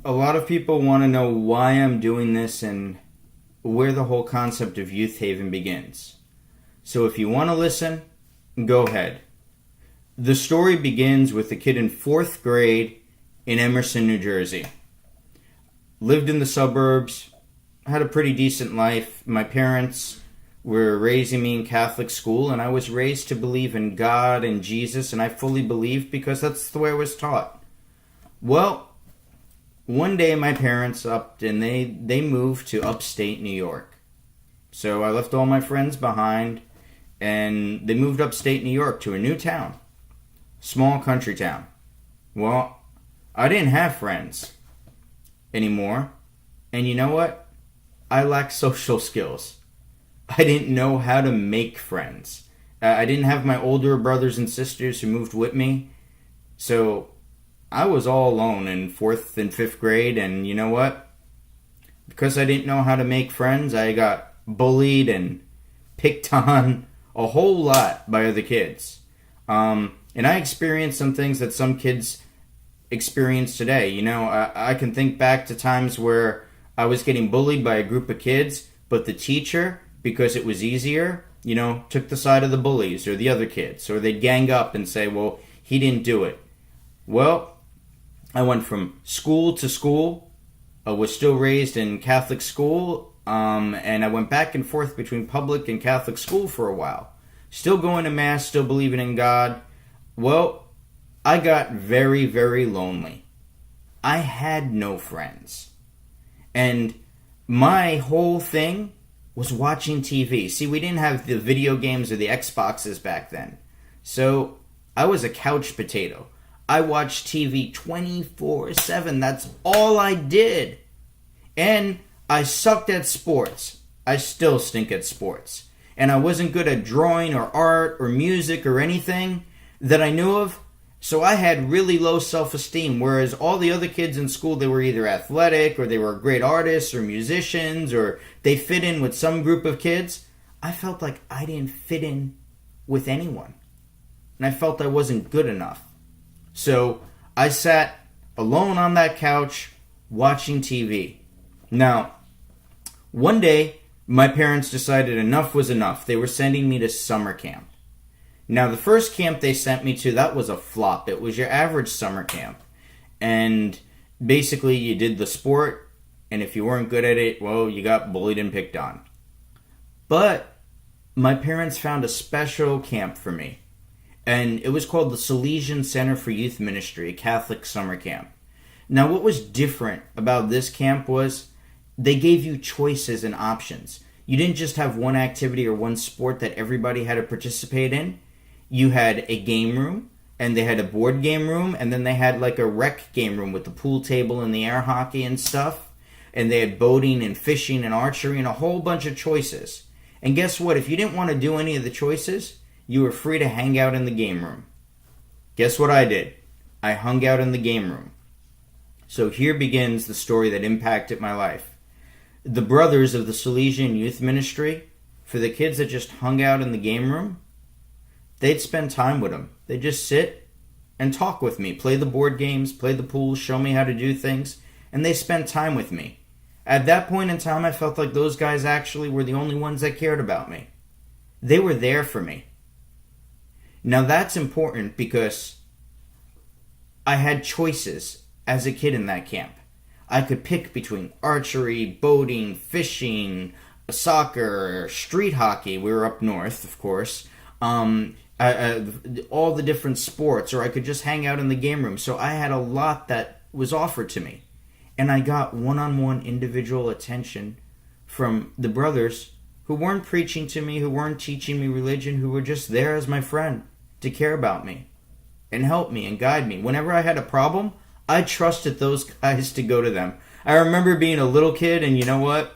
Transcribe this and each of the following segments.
A lot of people want to know why I'm doing this and where the whole concept of Youth Haven begins. So if you want to listen, go ahead. The story begins with a kid in 4th grade in Emerson, New Jersey. Lived in the suburbs, had a pretty decent life. My parents were raising me in Catholic school, and I was raised to believe in God and Jesus, and I fully believed because that's the way I was taught. Well, one day my parents upped and they moved to upstate New York. So I left all my friends behind and they moved upstate New York to a new town. Small country town. Well, I didn't have friends anymore. And you know what? I lacked social skills. I didn't know how to make friends. I didn't have my older brothers and sisters who moved with me. So I was all alone in 4th and 5th grade, and you know what? Because I didn't know how to make friends, I got bullied and picked on a whole lot by other kids. And I experienced some things that some kids experience today. You know, I can think back to times where I was getting bullied by a group of kids, but the teacher, because it was easier, you know, took the side of the bullies or the other kids, or they'd gang up and say, well, he didn't do it. Well, I went from school to school. I was still raised in Catholic school, and I went back and forth between public and Catholic school for a while. Still going to Mass, still believing in God. Well, I got very, very lonely. I had no friends. And my whole thing was watching TV. See, we didn't have the video games or the Xboxes back then. So I was a couch potato. I watched TV 24/7. That's all I did. And I sucked at sports. I still stink at sports. And I wasn't good at drawing or art or music or anything that I knew of. So I had really low self-esteem, whereas all the other kids in school, they were either athletic or they were great artists or musicians or they fit in with some group of kids. I felt like I didn't fit in with anyone. And I felt I wasn't good enough. So I sat alone on that couch watching TV. Now, one day, my parents decided enough was enough. They were sending me to summer camp. Now, the first camp they sent me to, that was a flop. It was your average summer camp. And basically, you did the sport, and if you weren't good at it, well, you got bullied and picked on. But my parents found a special camp for me. And it was called the Salesian Center for Youth Ministry, a Catholic summer camp. Now, what was different about this camp was they gave you choices and options. You didn't just have one activity or one sport that everybody had to participate in. You had a game room, and they had a board game room, and then they had like a rec game room with the pool table and the air hockey and stuff. And they had boating and fishing and archery and a whole bunch of choices. And guess what? If you didn't want to do any of the choices, you were free to hang out in the game room. Guess what I did? I hung out in the game room. So here begins the story that impacted my life. The brothers of the Salesian Youth Ministry, for the kids that just hung out in the game room, they'd spend time with them. They'd just sit and talk with me, play the board games, play the pool, show me how to do things, and they spent time with me. At that point in time, I felt like those guys actually were the only ones that cared about me. They were there for me. Now that's important because I had choices as a kid in that camp. I could pick between archery, boating, fishing, soccer, street hockey. We were up north, of course. All the different sports, or I could just hang out in the game room. So I had a lot that was offered to me. And I got one-on-one individual attention from the brothers who weren't preaching to me, who weren't teaching me religion, who were just there as my friend to care about me and help me and guide me. Whenever I had a problem, I trusted those guys to go to them. I remember being a little kid, and you know what?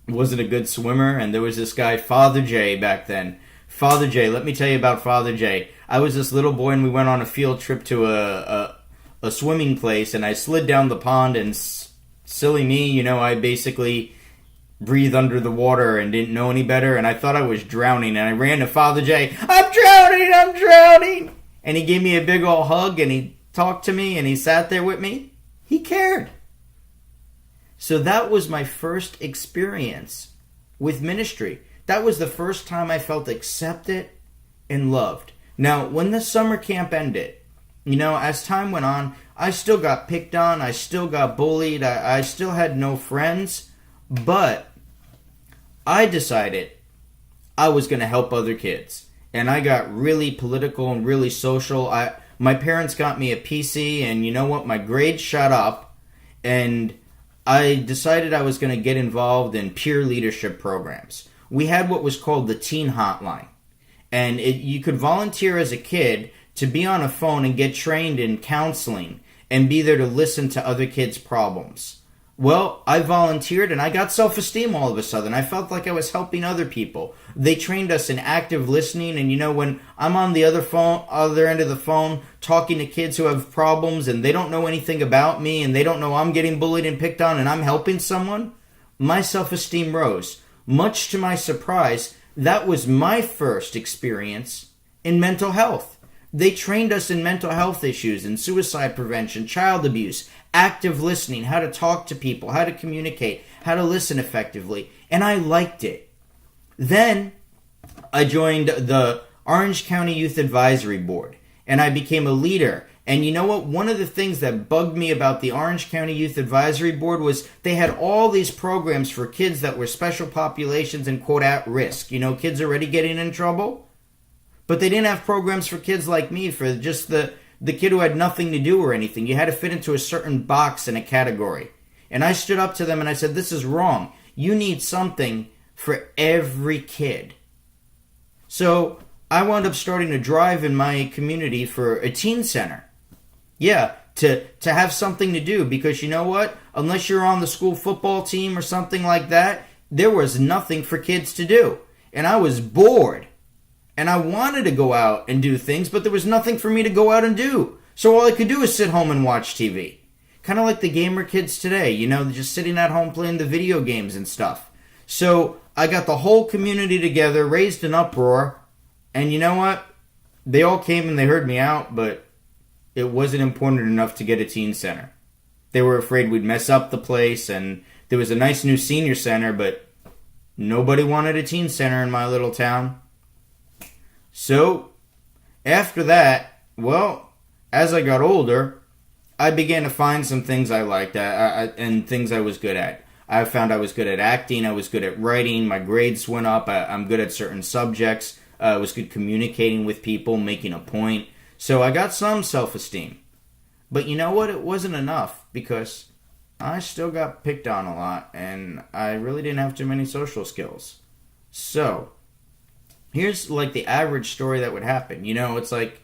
Wasn't a good swimmer, and there was this guy, Father J, back then. Father J, let me tell you about Father J. I was this little boy, and we went on a field trip to a swimming place, and I slid down the pond, and silly me, you know, I basically breathed under the water and didn't know any better, and I thought I was drowning, and I ran to Father J. I'm drowning! And he gave me a big old hug, and he talked to me, and he sat there with me. He cared. So that was my first experience with ministry. That was the first time I felt accepted and loved. Now, when the summer camp ended, as time went on, I still got picked on, I still got bullied, I still had no friends, but I decided I was going to help other kids. And I got really political and really social. My parents got me a PC, and you know what? My grades shot up, and I decided I was going to get involved in peer leadership programs. We had what was called the Teen Hotline. And you could volunteer as a kid to be on a phone and get trained in counseling and be there to listen to other kids' problems. Well, I volunteered and I got self-esteem all of a sudden. I felt like I was helping other people. They trained us in active listening, and when I'm on the other end of the phone talking to kids who have problems and they don't know anything about me and they don't know I'm getting bullied and picked on and I'm helping someone, my self-esteem rose. Much to my surprise, that was my first experience in mental health. They trained us in mental health issues, in suicide prevention, child abuse, active listening, how to talk to people, how to communicate, how to listen effectively, and I liked it. Then I joined the Orange County Youth Advisory Board, and I became a leader. And you know what? One of the things that bugged me about the Orange County Youth Advisory Board was they had all these programs for kids that were special populations and, quote, at risk. Kids already getting in trouble. But they didn't have programs for kids like me, for just the kid who had nothing to do or anything. You had to fit into a certain box in a category. And I stood up to them and I said, this is wrong. You need something for every kid. So I wound up starting to drive in my community for a teen center. Yeah, to have something to do, because you know what? Unless you're on the school football team or something like that, there was nothing for kids to do. And I was bored. And I wanted to go out and do things, but there was nothing for me to go out and do. So all I could do was sit home and watch TV. Kind of like the gamer kids today, they're just sitting at home playing the video games and stuff. So I got the whole community together, raised an uproar, and you know what? They all came and they heard me out, but it wasn't important enough to get a teen center. They were afraid we'd mess up the place, and there was a nice new senior center, but nobody wanted a teen center in my little town. So, after that, well, as I got older, I began to find some things I liked and things I was good at. I found I was good at acting, I was good at writing, my grades went up, I'm good at certain subjects, I was good communicating with people, making a point. So I got some self-esteem. But you know what? It wasn't enough, because I still got picked on a lot, and I really didn't have too many social skills. So here's like the average story that would happen. It's like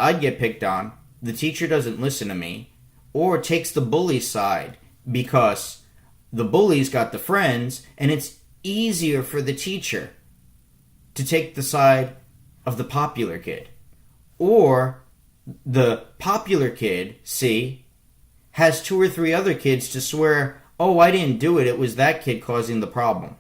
I'd get picked on, the teacher doesn't listen to me, or takes the bully side because the bully's got the friends, and it's easier for the teacher to take the side of the popular kid. Or the popular kid, has 2 or 3 other kids to swear, oh, I didn't do it, it was that kid causing the problem.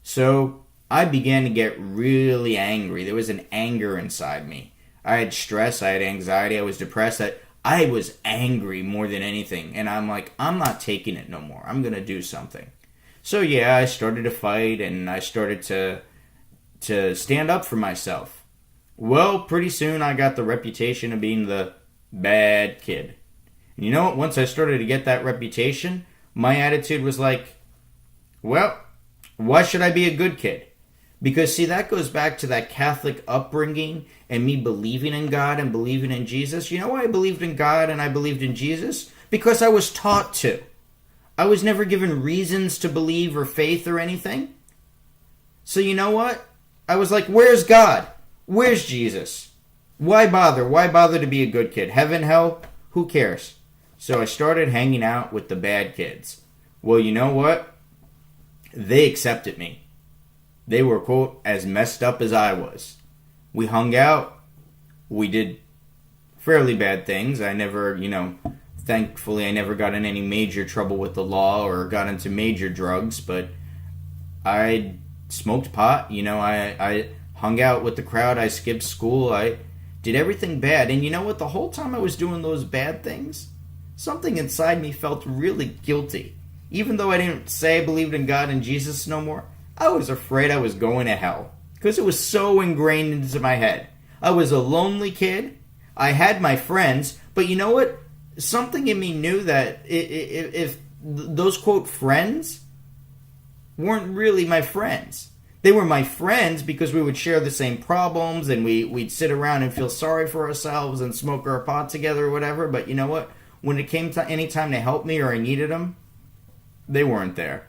So I began to get really angry. There was an anger inside me. I had stress, I had anxiety, I was depressed. I was angry more than anything. And I'm like, I'm not taking it no more. I'm going to do something. So yeah, I started to fight, and I started to stand up for myself. Well, pretty soon I got the reputation of being the bad kid. And you know what? Once I started to get that reputation, my attitude was like, well, why should I be a good kid? Because, that goes back to that Catholic upbringing and me believing in God and believing in Jesus. You know why I believed in God and I believed in Jesus? Because I was taught to. I was never given reasons to believe or faith or anything. So you know what? I was like, where's God? Where's Jesus? Why bother? Why bother to be a good kid? Heaven, hell, who cares? So I started hanging out with the bad kids. Well, you know what? They accepted me. They were, quote, as messed up as I was. We hung out. We did fairly bad things. I never, thankfully I never got in any major trouble with the law or got into major drugs, but I smoked pot. I hung out with the crowd. I skipped school. I did everything bad. And you know what? The whole time I was doing those bad things, something inside me felt really guilty. Even though I didn't say I believed in God and Jesus no more, I was afraid I was going to hell. Because it was so ingrained into my head. I was a lonely kid. I had my friends. But you know what? Something in me knew that if those, quote, friends weren't really my friends. They were my friends because we would share the same problems and we'd sit around and feel sorry for ourselves and smoke our pot together or whatever. But you know what? When it came to any time to help me or I needed them, they weren't there.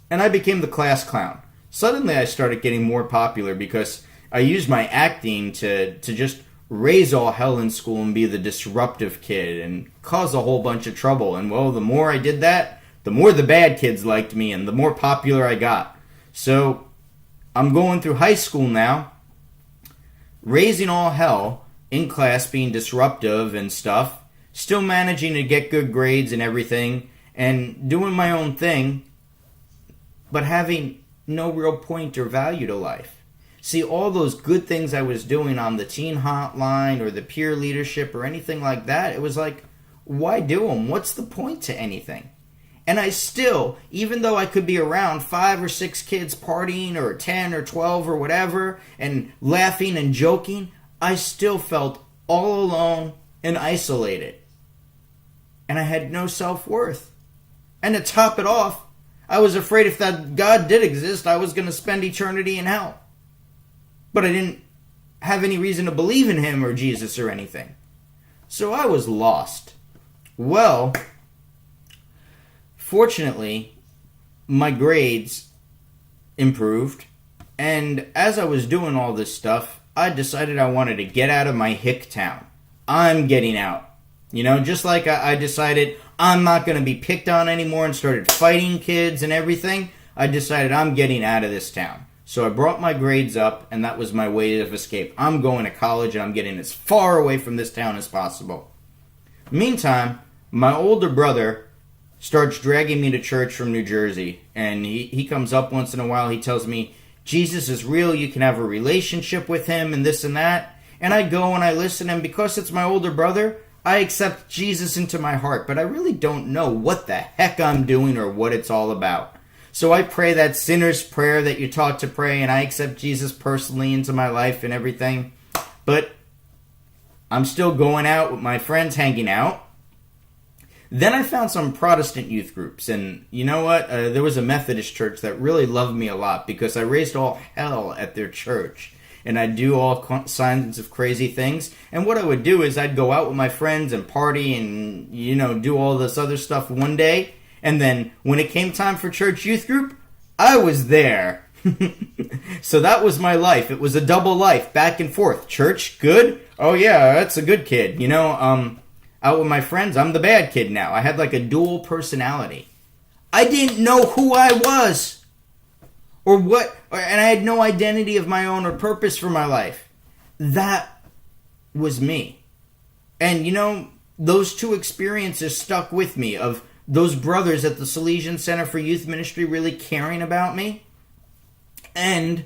And I became the class clown. Suddenly I started getting more popular because I used my acting to just raise all hell in school and be the disruptive kid and cause a whole bunch of trouble. And well, the more I did that, the more the bad kids liked me and the more popular I got. So I'm going through high school now, raising all hell in class, being disruptive and stuff, still managing to get good grades and everything, and doing my own thing, but having no real point or value to life. See, all those good things I was doing on the teen hotline or the peer leadership or anything like that, it was like, why do them? What's the point to anything? And I still, even though I could be around 5 or 6 kids partying or 10 or 12 or whatever and laughing and joking, I still felt all alone and isolated. And I had no self-worth. And to top it off, I was afraid if that God did exist, I was going to spend eternity in hell. But I didn't have any reason to believe in him or Jesus or anything. So I was lost. Well, fortunately, my grades improved. And as I was doing all this stuff, I decided I wanted to get out of my hick town. I'm getting out. You know, just like I decided I'm not going to be picked on anymore and started fighting kids and everything, I decided I'm getting out of this town. So I brought my grades up, and that was my way of escape. I'm going to college, and I'm getting as far away from this town as possible. Meantime, my older brother starts dragging me to church from New Jersey, and he comes up once in a while. He tells me, Jesus is real, you can have a relationship with him, and this and that. And I go and I listen, and because it's my older brother, I accept Jesus into my heart, but I really don't know what the heck I'm doing or what it's all about. So I pray that sinner's prayer that you're taught to pray, and I accept Jesus personally into my life and everything. But I'm still going out with my friends, hanging out. Then I found some Protestant youth groups, and you know what? There was a Methodist church that really loved me a lot because I raised all hell at their church. And I'd do all kinds of crazy things. And what I would do is I'd go out with my friends and party and, you know, do all this other stuff one day. And then when it came time for church youth group, I was there. So that was my life. It was a double life, back and forth. Church, good? Oh yeah, that's a good kid. You know, out with my friends, I'm the bad kid now. I had like a dual personality. I didn't know who I was. Or what, and I had no identity of my own or purpose for my life. That was me. And you know, those two experiences stuck with me, of those brothers at the Salesian Center for Youth Ministry really caring about me, and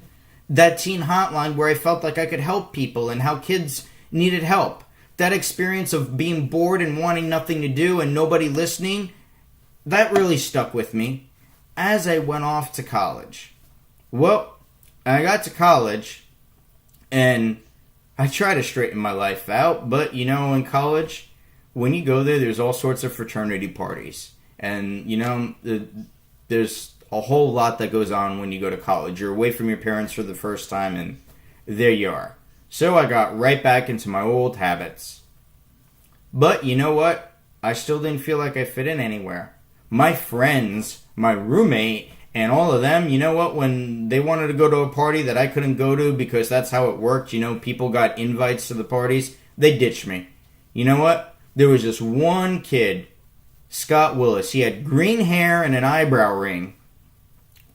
that teen hotline where I felt like I could help people and how kids needed help. That experience of being bored and wanting nothing to do and nobody listening, that really stuck with me as I went off to college. Well, I got to college, and I tried to straighten my life out, but, you know, in college, when you go there, there's all sorts of fraternity parties. And, you know, there's a whole lot that goes on when you go to college. You're away from your parents for the first time, and there you are. So I got right back into my old habits. But, you know what? I still didn't feel like I fit in anywhere. My friends, my roommate, and all of them, you know what, when they wanted to go to a party that I couldn't go to because that's how it worked, you know, people got invites to the parties, they ditched me. You know what? There was just one kid, Scott Willis. He had green hair and an eyebrow ring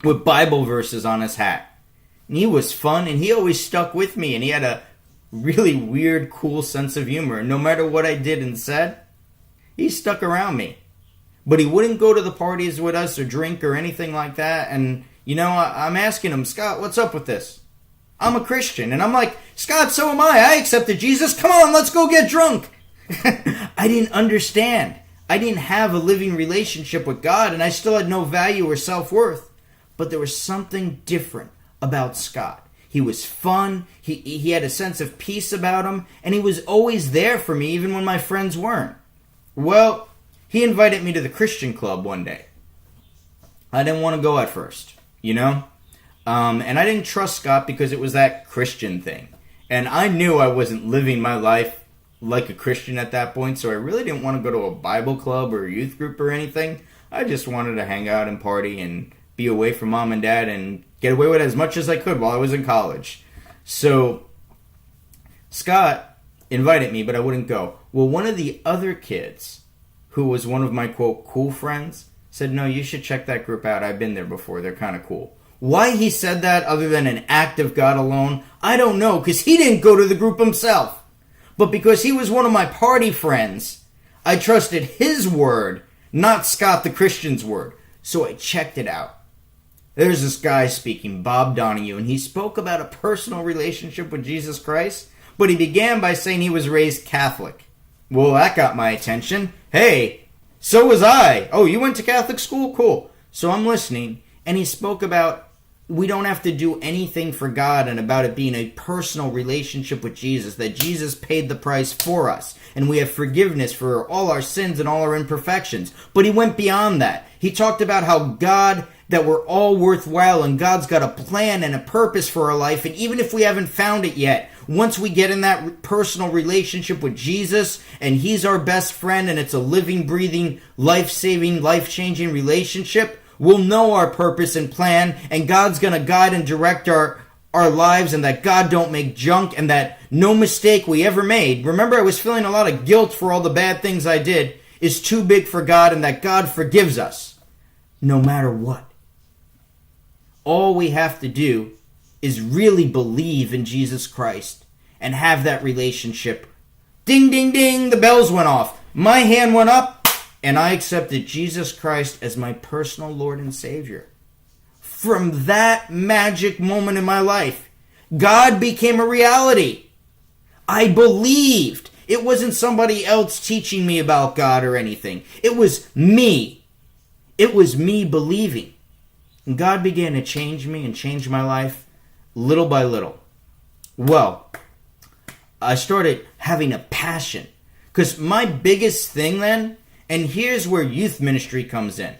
with Bible verses on his hat. And he was fun, and he always stuck with me, and he had a really weird, cool sense of humor. No matter what I did and said, he stuck around me. But he wouldn't go to the parties with us or drink or anything like that. And, you know, I'm asking him, Scott, what's up with this? I'm a Christian. And I'm like, Scott, so am I. I accepted Jesus. Come on, let's go get drunk. I didn't understand. I didn't have a living relationship with God, and I still had no value or self-worth. But there was something different about Scott. He was fun, he had a sense of peace about him, and he was always there for me even when my friends weren't. Well, he invited me to the Christian club one day. I didn't want to go at first, and I didn't trust Scott because it was that Christian thing. And I knew I wasn't living my life like a Christian at that point, so I really didn't want to go to a Bible club or a youth group or anything. I just wanted to hang out and party and be away from mom and dad and get away with as much as I could while I was in college. So Scott invited me, but I wouldn't go. Well, one of the other kids, who was one of my, quote, cool friends, said, no, you should check that group out. I've been there before. They're kind of cool. Why he said that other than an act of God alone, I don't know, because he didn't go to the group himself. But because he was one of my party friends, I trusted his word, not Scott the Christian's word. So I checked it out. There's this guy speaking, Bob Donahue, and he spoke about a personal relationship with Jesus Christ, but he began by saying he was raised Catholic. Well, that got my attention. Hey, so was I. Oh, you went to Catholic school? Cool. So I'm listening, and he spoke about we don't have to do anything for God and about it being a personal relationship with Jesus, that Jesus paid the price for us, and we have forgiveness for all our sins and all our imperfections. But he went beyond that. He talked about how God, that we're all worthwhile, and God's got a plan and a purpose for our life, and even if we haven't found it yet, once we get in that personal relationship with Jesus, and he's our best friend, and it's a living, breathing, life-saving, life-changing relationship, we'll know our purpose and plan, and God's going to guide and direct our lives, and that God don't make junk, and that no mistake we ever made, remember I was feeling a lot of guilt for all the bad things I did, is too big for God, and that God forgives us, no matter what. All we have to do is really believe in Jesus Christ and have that relationship. Ding, ding, ding, the bells went off. My hand went up, and I accepted Jesus Christ as my personal Lord and Savior. From that magic moment in my life, God became a reality. I believed. It wasn't somebody else teaching me about God or anything. It was me. It was me believing. And God began to change me and change my life little by little. Well, I started having a passion. Because my biggest thing then, and here's where youth ministry comes in.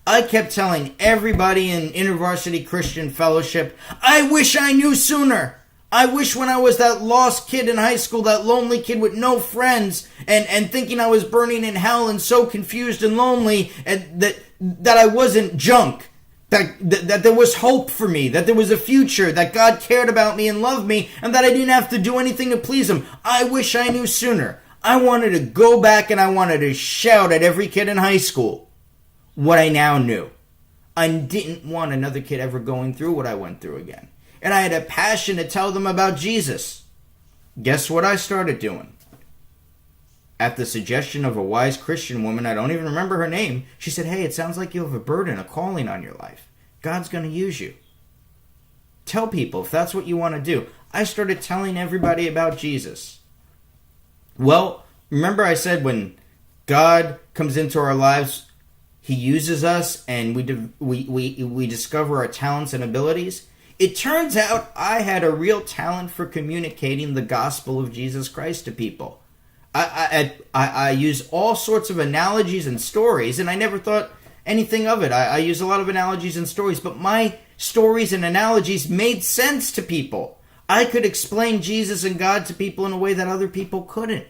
I kept telling everybody in InterVarsity Christian Fellowship, I wish I knew sooner. I wish when I was that lost kid in high school, that lonely kid with no friends, and thinking I was burning in hell and so confused and lonely, and that I wasn't junk. That there was hope for me, that there was a future, that God cared about me and loved me, and that I didn't have to do anything to please him. I wish I knew sooner. I wanted to go back and I wanted to shout at every kid in high school what I now knew. I didn't want another kid ever going through what I went through again. And I had a passion to tell them about Jesus. Guess what I started doing? At the suggestion of a wise Christian woman, I don't even remember her name, she said, hey, it sounds like you have a burden, a calling on your life. God's going to use you. Tell people if that's what you want to do. I started telling everybody about Jesus. Well, remember I said when God comes into our lives, he uses us and we discover our talents and abilities. It turns out I had a real talent for communicating the gospel of Jesus Christ to people. I use all sorts of analogies and stories, and I never thought anything of it. I use a lot of analogies and stories, but my stories and analogies made sense to people. I could explain Jesus and God to people in a way that other people couldn't.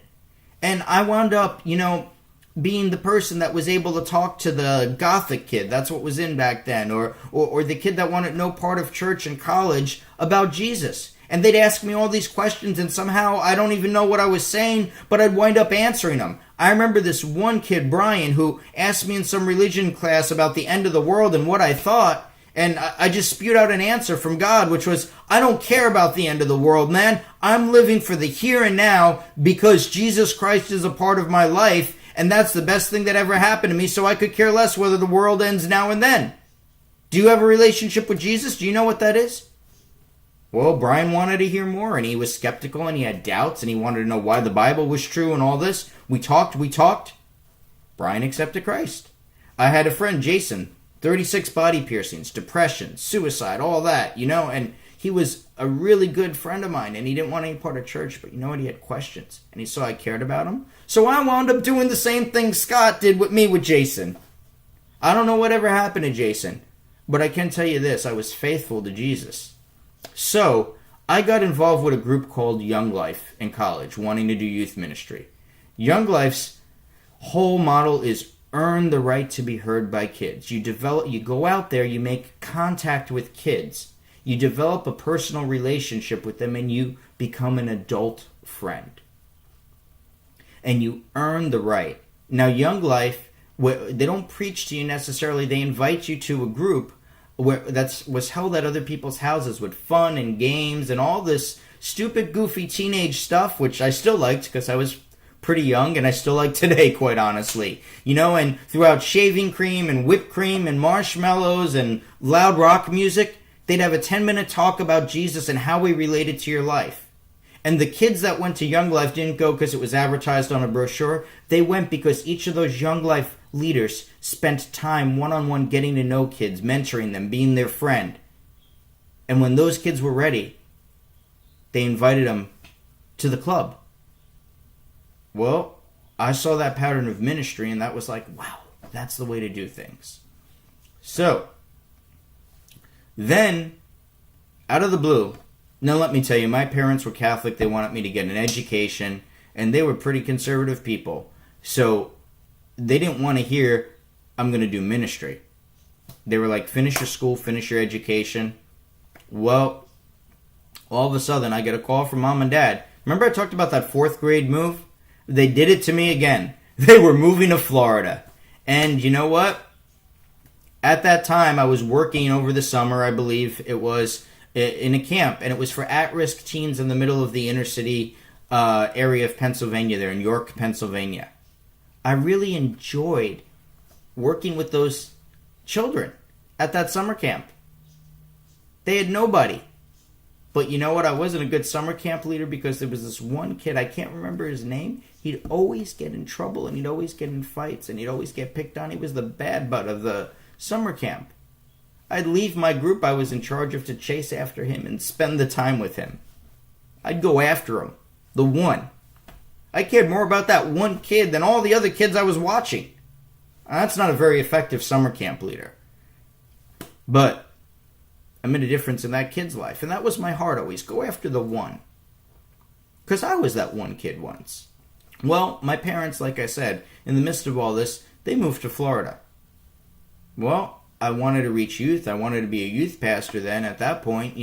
And I wound up, being the person that was able to talk to the gothic kid, that's what was in back then, or the kid that wanted no part of church and college about Jesus. And they'd ask me all these questions, and somehow I don't even know what I was saying, but I'd wind up answering them. I remember this one kid, Brian, who asked me in some religion class about the end of the world and what I thought, and I just spewed out an answer from God, which was, I don't care about the end of the world, man. I'm living for the here and now because Jesus Christ is a part of my life, and that's the best thing that ever happened to me, so I could care less whether the world ends now and then. Do you have a relationship with Jesus? Do you know what that is? Well, Brian wanted to hear more, and he was skeptical, and he had doubts, and he wanted to know why the Bible was true and all this. We talked. Brian accepted Christ. I had a friend, Jason, 36 body piercings, depression, suicide, all that, and he was a really good friend of mine, and he didn't want any part of church, but you know what? He had questions, and he saw I cared about him. So I wound up doing the same thing Scott did with me with Jason. I don't know whatever happened to Jason, but I can tell you this, I was faithful to Jesus. So I got involved with a group called Young Life in college, wanting to do youth ministry. Young Life's whole model is earn the right to be heard by kids. You go out there, you make contact with kids. You develop a personal relationship with them, and you become an adult friend. And you earn the right. Now, Young Life, they don't preach to you necessarily. They invite you to a group that was held at other people's houses with fun and games and all this stupid, goofy teenage stuff, which I still liked because I was pretty young, and I still like today, quite honestly. And throughout shaving cream and whipped cream and marshmallows and loud rock music, they'd have a 10-minute talk about Jesus and how he related to your life. And the kids that went to Young Life didn't go because it was advertised on a brochure. They went because each of those Young Life leaders spent time one-on-one getting to know kids, mentoring them, being their friend. And when those kids were ready, they invited them to the club. Well, I saw that pattern of ministry, and that was like, wow, that's the way to do things. So, then, out of the blue, now let me tell you, my parents were Catholic. They wanted me to get an education, and they were pretty conservative people. So, they didn't want to hear, I'm going to do ministry. They were like, finish your school, finish your education. Well, all of a sudden, I get a call from mom and dad. Remember I talked about that 4th grade move? They did it to me again. They were moving to Florida. And you know what? At that time, I was working over the summer, I believe it was, in a camp. And it was for at-risk teens in the middle of the inner city area of Pennsylvania there, in York, Pennsylvania. I really enjoyed working with those children at that summer camp. They had nobody. But you know what? I wasn't a good summer camp leader because there was this one kid, I can't remember his name. He'd always get in trouble, and he'd always get in fights, and he'd always get picked on. He was the bad butt of the summer camp. I'd leave my group I was in charge of to chase after him and spend the time with him. I'd go after him. The one. I cared more about that one kid than all the other kids I was watching. That's not a very effective summer camp leader. But I made a difference in that kid's life. And that was my heart always. Go after the one. Because I was that one kid once. Well, my parents, like I said, in the midst of all this, they moved to Florida. Well, I wanted to reach youth. I wanted to be a youth pastor then at that point,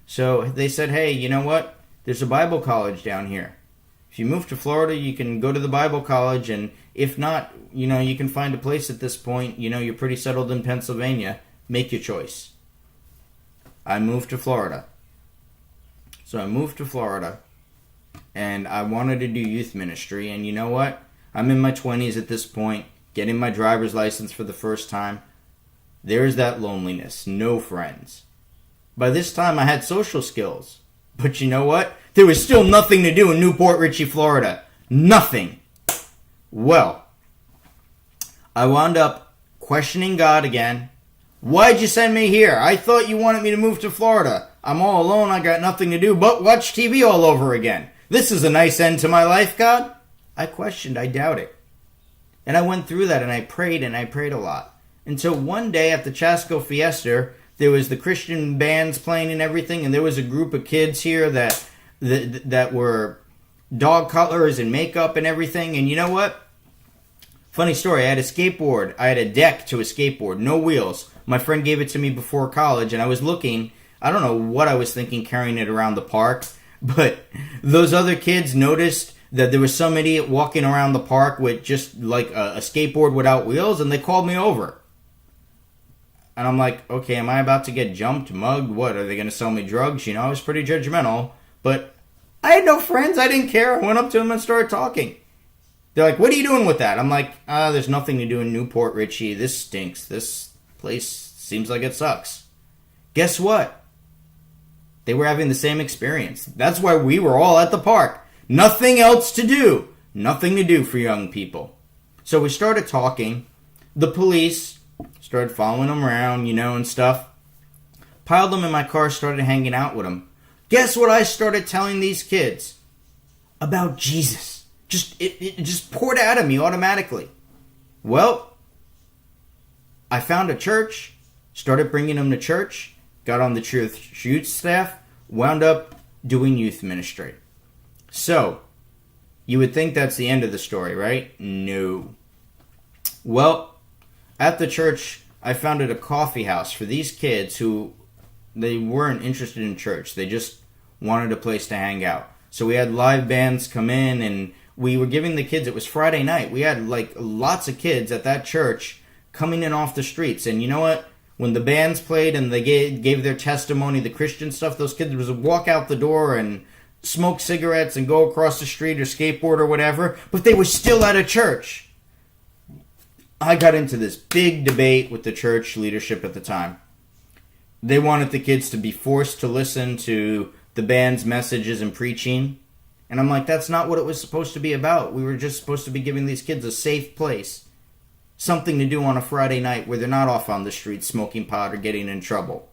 So they said, hey, you know what? There's a Bible college down here. If you move to Florida, you can go to the Bible college. And if not, you can find a place at this point. You're pretty settled in Pennsylvania. Make your choice. I moved to Florida. So I moved to Florida, and I wanted to do youth ministry. And you know what? I'm in my 20s at this point, getting my driver's license for the first time. There's that loneliness. No friends. By this time, I had social skills. But you know what? There was still nothing to do in Newport Richey, Florida. Nothing. Well, I wound up questioning God again. Why'd you send me here? I thought you wanted me to move to Florida. I'm all alone. I got nothing to do but watch TV all over again. This is a nice end to my life, God. I questioned. I doubted. And I went through that, and I prayed a lot. Until one day at the Chasco Fiesta, there was the Christian bands playing and everything, and there was a group of kids here that were dog colors and makeup and everything. And you know what? Funny story. I had a skateboard. I had a deck to a skateboard, no wheels. My friend gave it to me before college, and I was looking. I don't know what I was thinking carrying it around the park, but those other kids noticed that there was some idiot walking around the park with just like a skateboard without wheels, and they called me over. And I'm like, okay, am I about to get jumped, mugged? What, are they going to sell me drugs? I was pretty judgmental, but I had no friends. I didn't care. I went up to them and started talking. They're like, what are you doing with that? I'm like, there's nothing to do in Newport Richey. This stinks. This place seems like it sucks. Guess what? They were having the same experience. That's why we were all at the park. Nothing else to do. Nothing to do for young people. So we started talking. The police started following them around, and stuff. Piled them in my car, started hanging out with them. Guess what I started telling these kids? About Jesus. It just poured out of me automatically. Well, I found a church, started bringing them to church, got on the church youth staff, wound up doing youth ministry. So, you would think that's the end of the story, right? No. Well, at the church, I founded a coffee house for these kids who, they weren't interested in church. They just wanted a place to hang out. So we had live bands come in, and we were giving the kids, it was Friday night, we had lots of kids at that church coming in off the streets. And you know what? When the bands played and they gave their testimony, the Christian stuff, those kids would walk out the door and smoke cigarettes and go across the street or skateboard or whatever, but they were still at a church. I got into this big debate with the church leadership at the time. They wanted the kids to be forced to listen to the band's messages and preaching. And I'm like, that's not what it was supposed to be about. We were just supposed to be giving these kids a safe place. Something to do on a Friday night where they're not off on the street smoking pot or getting in trouble.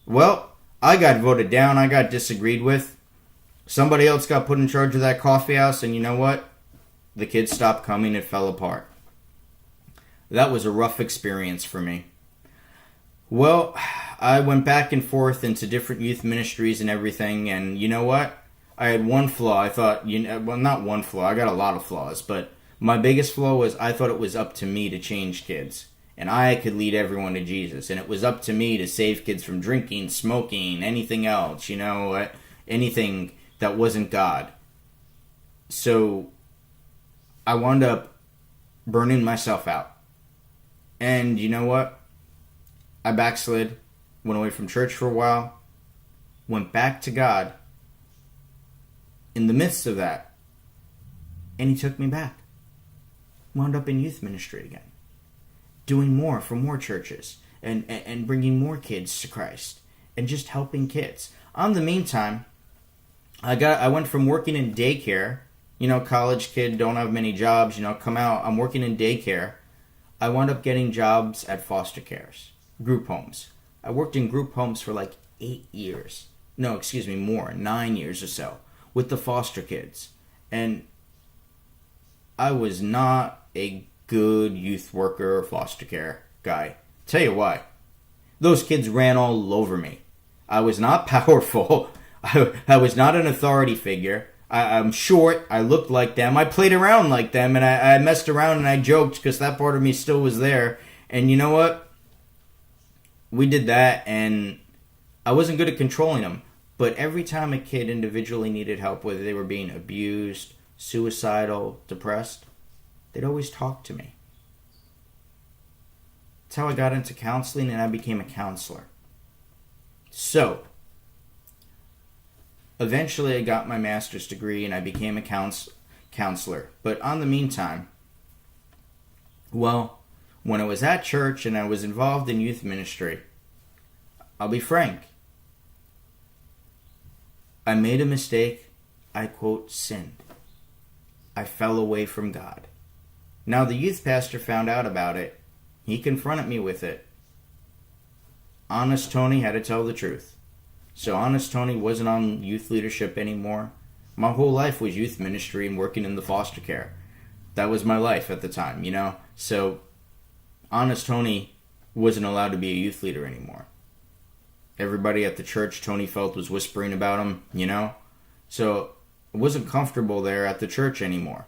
Well, I got voted down. I got disagreed with. Somebody else got put in charge of that coffee house. And you know what? The kids stopped coming. It fell apart. That was a rough experience for me. Well, I went back and forth into different youth ministries and everything, and you know what? I had one flaw. I thought, well, not one flaw. I got a lot of flaws, but my biggest flaw was I thought it was up to me to change kids, and I could lead everyone to Jesus, and it was up to me to save kids from drinking, smoking, anything else, anything that wasn't God. So I wound up burning myself out. And you know what? I backslid, went away from church for a while, went back to God in the midst of that, and He took me back. Wound up in youth ministry again, doing more for more churches, and bringing more kids to Christ, and just helping kids. In the meantime, I went from working in daycare, college kid, don't have many jobs, come out, I'm working in daycare. I wound up getting jobs at foster cares, group homes. I worked in group homes for 8 years. No, excuse me, more, 9 years or so, with the foster kids. And I was not a good youth worker or foster care guy. Tell you why. Those kids ran all over me. I was not powerful. I was not an authority figure. I'm short. I looked like them. I played around like them, and I messed around and I joked because that part of me still was there. And you know what? We did that, and I wasn't good at controlling them. But every time a kid individually needed help, whether they were being abused, suicidal, depressed, they'd always talk to me. That's how I got into counseling, and I became a counselor. So, eventually I got my master's degree, and I became a counselor. But in the meantime, well, when I was at church and I was involved in youth ministry, I'll be frank, I made a mistake. I, quote, sinned. I fell away from God. Now, the youth pastor found out about it. He confronted me with it. Honest Tony had to tell the truth. So Honest Tony wasn't on youth leadership anymore. My whole life was youth ministry and working in the foster care. That was my life at the time, So Honest Tony wasn't allowed to be a youth leader anymore. Everybody at the church Tony felt was whispering about him, So I wasn't comfortable there at the church anymore.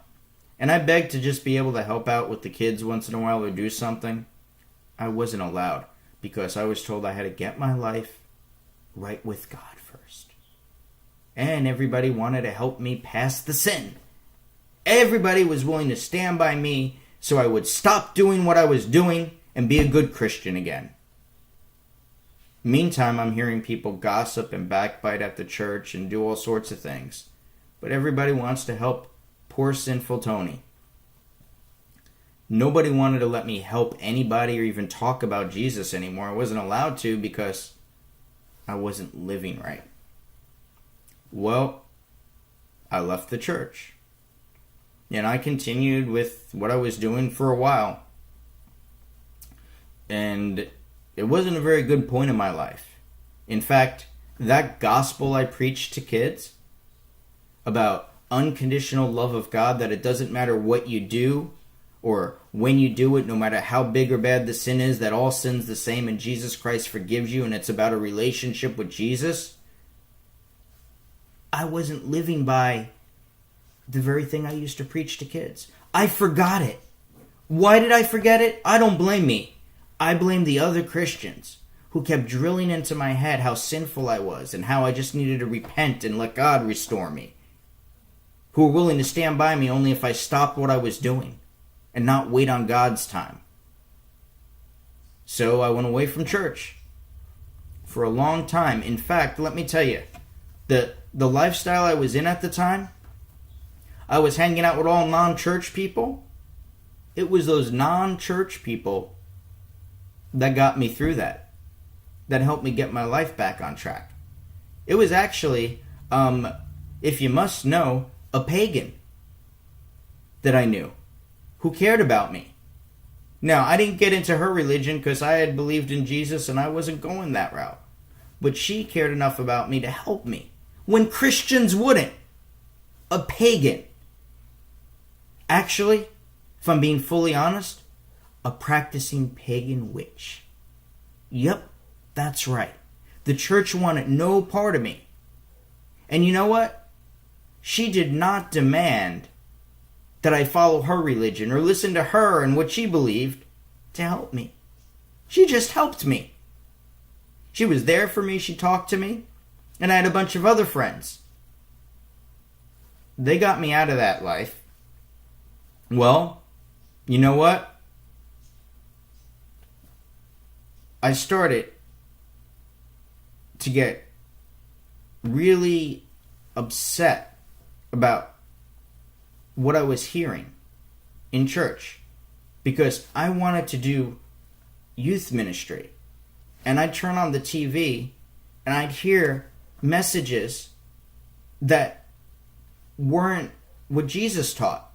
And I begged to just be able to help out with the kids once in a while or do something. I wasn't allowed because I was told I had to get my life right with God first. And everybody wanted to help me pass the sin. Everybody was willing to stand by me so I would stop doing what I was doing and be a good Christian again. Meantime, I'm hearing people gossip and backbite at the church and do all sorts of things. But everybody wants to help poor sinful Tony. Nobody wanted to let me help anybody or even talk about Jesus anymore. I wasn't allowed to because I wasn't living right. Well, I left the church. And I continued with what I was doing for a while. And it wasn't a very good point in my life. In fact, that gospel I preached to kids about unconditional love of God, that it doesn't matter what you do or when you do it, no matter how big or bad the sin is, that all sin's the same and Jesus Christ forgives you and it's about a relationship with Jesus, I wasn't living by the very thing I used to preach to kids. I forgot it. Why did I forget it? I don't blame me. I blame the other Christians who kept drilling into my head how sinful I was and how I just needed to repent and let God restore me. Who were willing to stand by me only if I stopped what I was doing and not wait on God's time. So I went away from church for a long time. In fact, let me tell you, the lifestyle I was in at the time, I was hanging out with all non-church people. It was those non-church people that got me through that helped me get my life back on track. It was actually, if you must know, a pagan that I knew who cared about me. Now, I didn't get into her religion because I had believed in Jesus and I wasn't going that route. But she cared enough about me to help me when Christians wouldn't. A pagan. Actually, if I'm being fully honest, a practicing pagan witch. Yep, that's right. The church wanted no part of me. And you know what? She did not demand that I follow her religion or listen to her and what she believed to help me. She just helped me. She was there for me, she talked to me, and I had a bunch of other friends. They got me out of that life. Well, you know what? I started to get really upset about what I was hearing in church because I wanted to do youth ministry. And I'd turn on the TV and I'd hear messages that weren't what Jesus taught.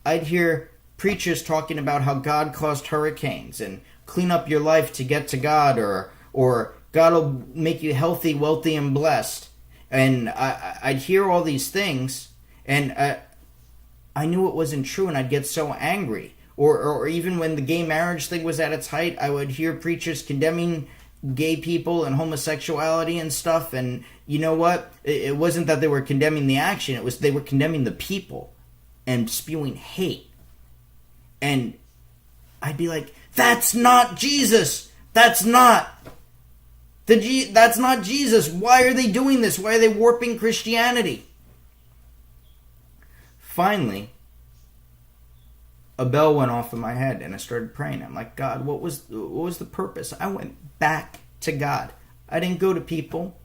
I'd hear preachers talking about how God caused hurricanes and clean up your life to get to God, or God will make you healthy, wealthy, and blessed. And I'd hear all these things, and I knew it wasn't true, and I'd get so angry. Or even when the gay marriage thing was at its height, I would hear preachers condemning gay people and homosexuality and stuff. And you know what? It wasn't that they were condemning the action. It was they were condemning the people and spewing hate. And I'd be like, that's not Jesus. That's not Jesus. Why are they doing this? Why are they warping Christianity? Finally, a bell went off in my head and I started praying. I'm like, God, what was the purpose? I went back to God. I didn't go to people.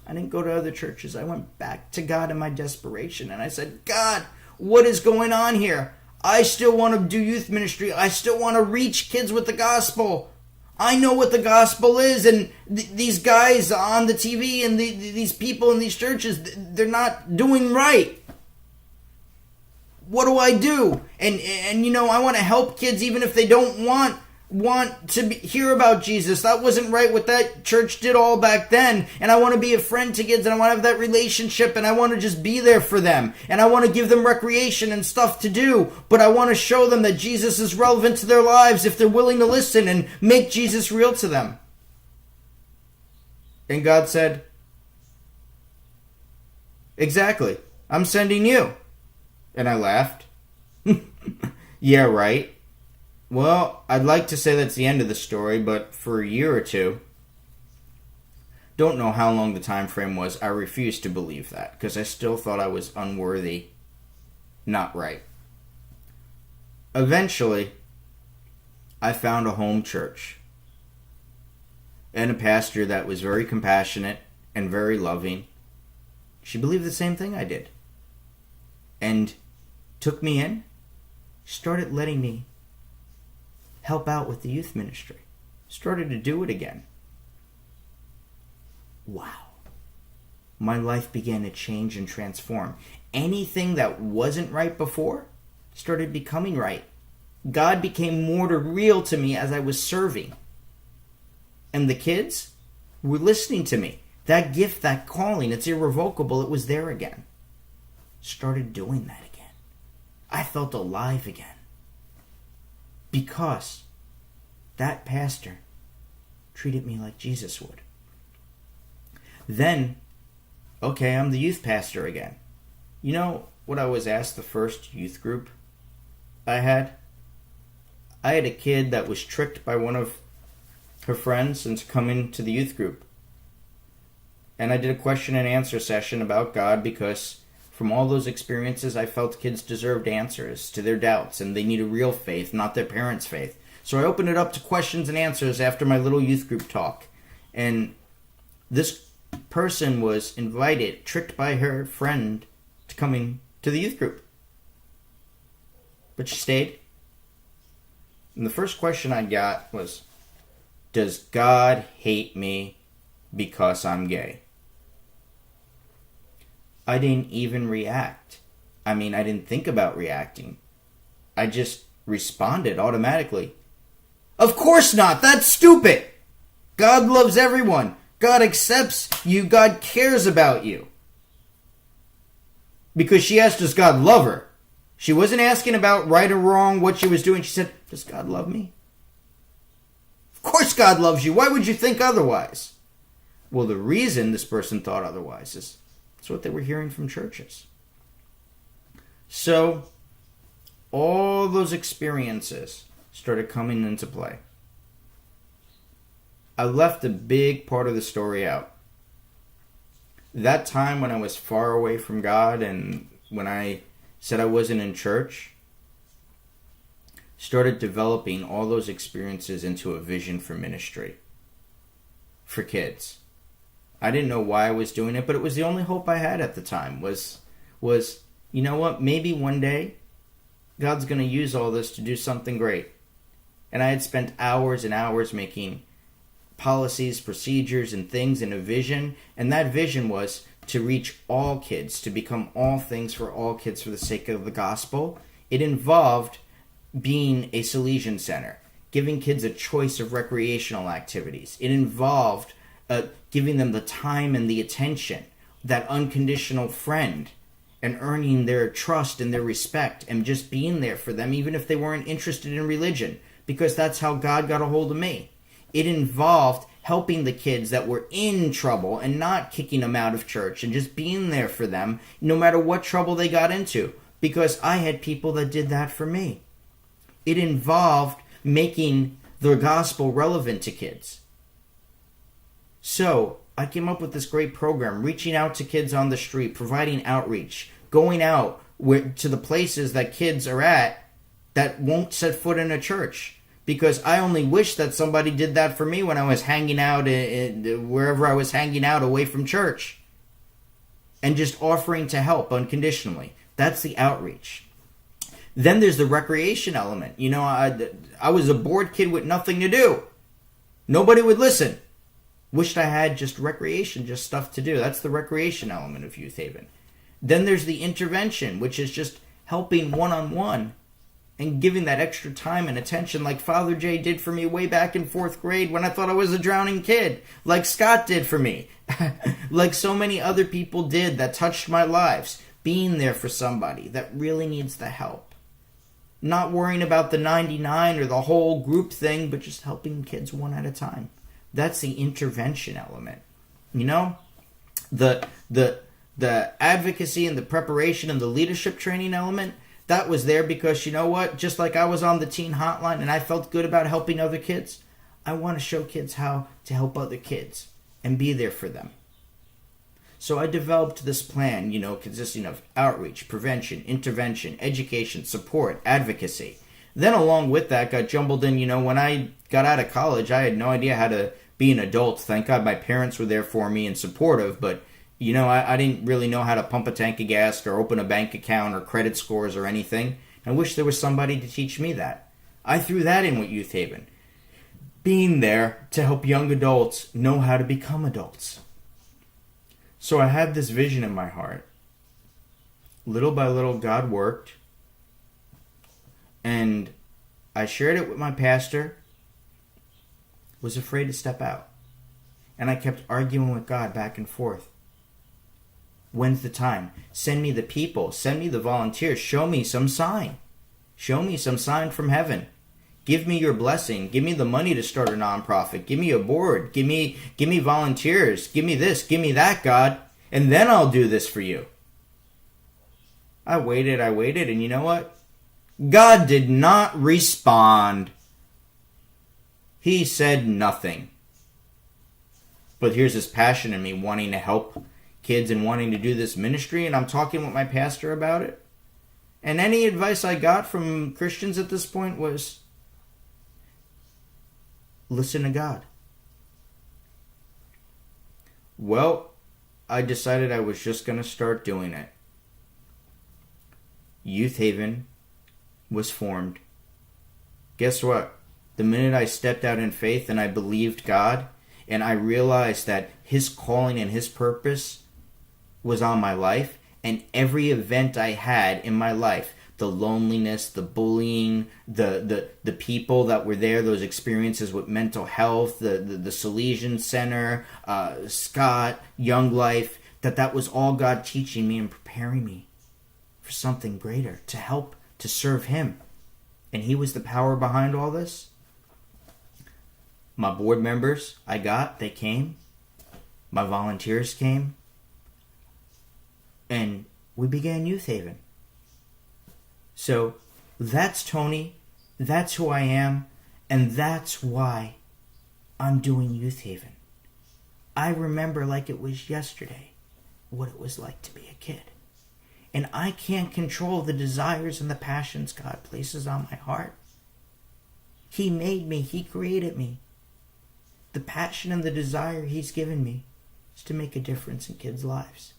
I didn't go to other churches. I went back to God in my desperation. And I said, God, what is going on here? I still want to do youth ministry. I still want to reach kids with the gospel. I know what the gospel is, and these guys on the TV and these people in these churches, they're not doing right. What do I do? And you know, I want to help kids even if they don't want to hear about Jesus. That wasn't right what that church did all back then. And I want to be a friend to kids, and I want to have that relationship, and I want to just be there for them. And I want to give them recreation and stuff to do. But I want to show them that Jesus is relevant to their lives if they're willing to listen and make Jesus real to them. And God said, exactly. I'm sending you. And I laughed. Yeah, right. Well, I'd like to say that's the end of the story, but for a year or two, don't know how long the time frame was, I refused to believe that, because I still thought I was unworthy, not right. Eventually, I found a home church, and a pastor that was very compassionate and very loving. She believed the same thing I did, and took me in, started letting me help out with the youth ministry. Started to do it again. Wow. my life began to change and transform. Anything that wasn't right before started becoming right. God became more real to me as I was serving. And the kids were listening to me. That gift, that calling, it's irrevocable. It was there again. Started doing that again. I felt alive again. Because that pastor treated me like Jesus would. Then, okay, I'm the youth pastor again. You know what I was asked the first youth group I had? I had a kid that was tricked by one of her friends into coming to the youth group. And I did a question and answer session about God because from all those experiences, I felt kids deserved answers to their doubts and they need a real faith, not their parents' faith. So I opened it up to questions and answers after my little youth group talk. And this person was invited, tricked by her friend, to coming to the youth group. But she stayed. And the first question I got was, does God hate me because I'm gay? I didn't even react. I didn't think about reacting. I just responded automatically. Of course not! That's stupid! God loves everyone. God accepts you. God cares about you. Because she asked, does God love her? She wasn't asking about right or wrong, what she was doing. She said, does God love me? Of course God loves you. Why would you think otherwise? Well, the reason this person thought otherwise is that's what they were hearing from churches. So, all those experiences started coming into play. I left a big part of the story out. That time when I was far away from God and when I said I wasn't in church, started developing all those experiences into a vision for ministry. For kids. I didn't know why I was doing it, but it was the only hope I had at the time was you know what, maybe one day God's going to use all this to do something great. And I had spent hours and hours making policies, procedures, and things in a vision. And that vision was to reach all kids, to become all things for all kids for the sake of the gospel. It involved being a Salesian center, giving kids a choice of recreational activities. It involved giving them the time and the attention, that unconditional friend, and earning their trust and their respect, and just being there for them, even if they weren't interested in religion, because that's how God got a hold of me. It involved helping the kids that were in trouble and not kicking them out of church and just being there for them no matter what trouble they got into, because I had people that did that for me. It involved making the gospel relevant to kids. So I came up with this great program, reaching out to kids on the street, providing outreach, going out to the places that kids are at that won't set foot in a church. Because I only wish that somebody did that for me when I was hanging out wherever I was hanging out away from church. And just offering to help unconditionally. That's the outreach. Then there's the recreation element. You know, I was a bored kid with nothing to do. Nobody would listen. Wished I had just recreation, just stuff to do. That's the recreation element of Youth Haven. Then there's the intervention, which is just helping one-on-one and giving that extra time and attention like Father Jay did for me way back in 4th grade when I thought I was a drowning kid. Like Scott did for me. Like so many other people did that touched my lives. Being there for somebody that really needs the help. Not worrying about the 99 or the whole group thing, but just helping kids one at a time. That's the intervention element. You know? The advocacy and the preparation and the leadership training element, that was there because, you know what? Just like I was on the teen hotline and I felt good about helping other kids, I want to show kids how to help other kids and be there for them. So I developed this plan, consisting of outreach, prevention, intervention, education, support, advocacy. Then along with that got jumbled in, when I got out of college, I had no idea how to be an adult. Thank God my parents were there for me and supportive, but I didn't really know how to pump a tank of gas or open a bank account or credit scores or anything. I wish there was somebody to teach me that. I threw that in with Youth Haven. Being there to help young adults know how to become adults. So I had this vision in my heart. Little by little, God worked. And I shared it with my pastor. Was afraid to step out. And I kept arguing with God back and forth. When's the time? Send me the people. Send me the volunteers. Show me some sign. Show me some sign from heaven. Give me your blessing. Give me the money to start a nonprofit. Give me a board. Give me volunteers. Give me this. Give me that, God. And then I'll do this for you. I waited, and you know what? God did not respond. He said nothing. But here's this passion in me wanting to help kids and wanting to do this ministry, and I'm talking with my pastor about it. And any advice I got from Christians at this point was, listen to God. Well, I decided I was just going to start doing it. Youth Haven was formed. Guess what? The minute I stepped out in faith and I believed God, and I realized that His calling and His purpose was on my life, and every event I had in my life, the loneliness, the bullying, the people that were there, those experiences with mental health, the Salesian Center, Scott, Young Life, that was all God teaching me and preparing me for something greater, to help, to serve Him. And He was the power behind all this. My board members they came. My volunteers came. And we began Youth Haven. So that's Tony. That's who I am. And that's why I'm doing Youth Haven. I remember like it was yesterday what it was like to be a kid. And I can't control the desires and the passions God places on my heart. He made me. He created me. The passion and the desire He's given me is to make a difference in kids' lives.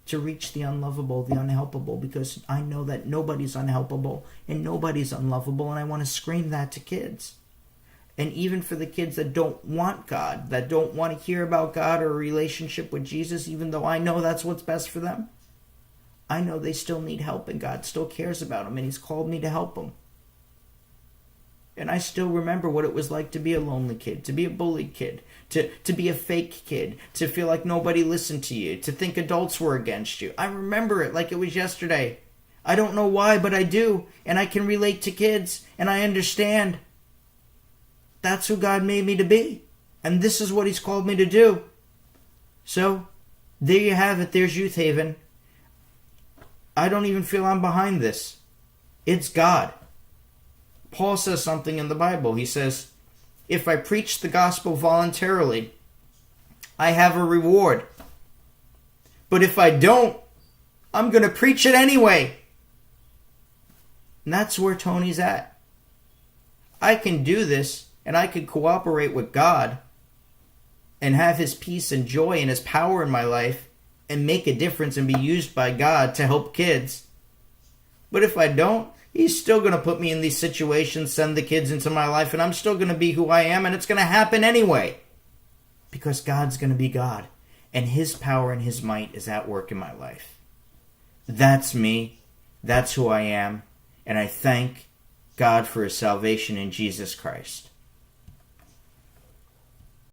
To reach the unlovable, the unhelpable, because I know that nobody's unhelpable and nobody's unlovable, and I want to scream that to kids. And even for the kids that don't want God, that don't want to hear about God or a relationship with Jesus, even though I know that's what's best for them, I know they still need help, and God still cares about them, and He's called me to help them. And I still remember what it was like to be a lonely kid, to be a bullied kid, to be a fake kid, to feel like nobody listened to you, to think adults were against you. I remember it like it was yesterday. I don't know why, but I do. And I can relate to kids, and I understand. That's who God made me to be. And this is what He's called me to do. So, there you have it. There's Youth Haven. I don't even feel I'm behind this. It's God. Paul says something in the Bible. He says, if I preach the gospel voluntarily, I have a reward. But if I don't, I'm going to preach it anyway. And that's where Tony's at. I can do this, and I can cooperate with God and have His peace and joy and His power in my life and make a difference and be used by God to help kids. But if I don't, He's still going to put me in these situations, send the kids into my life, and I'm still going to be who I am, and it's going to happen anyway. Because God's going to be God, and His power and His might is at work in my life. That's me. That's who I am. And I thank God for His salvation in Jesus Christ.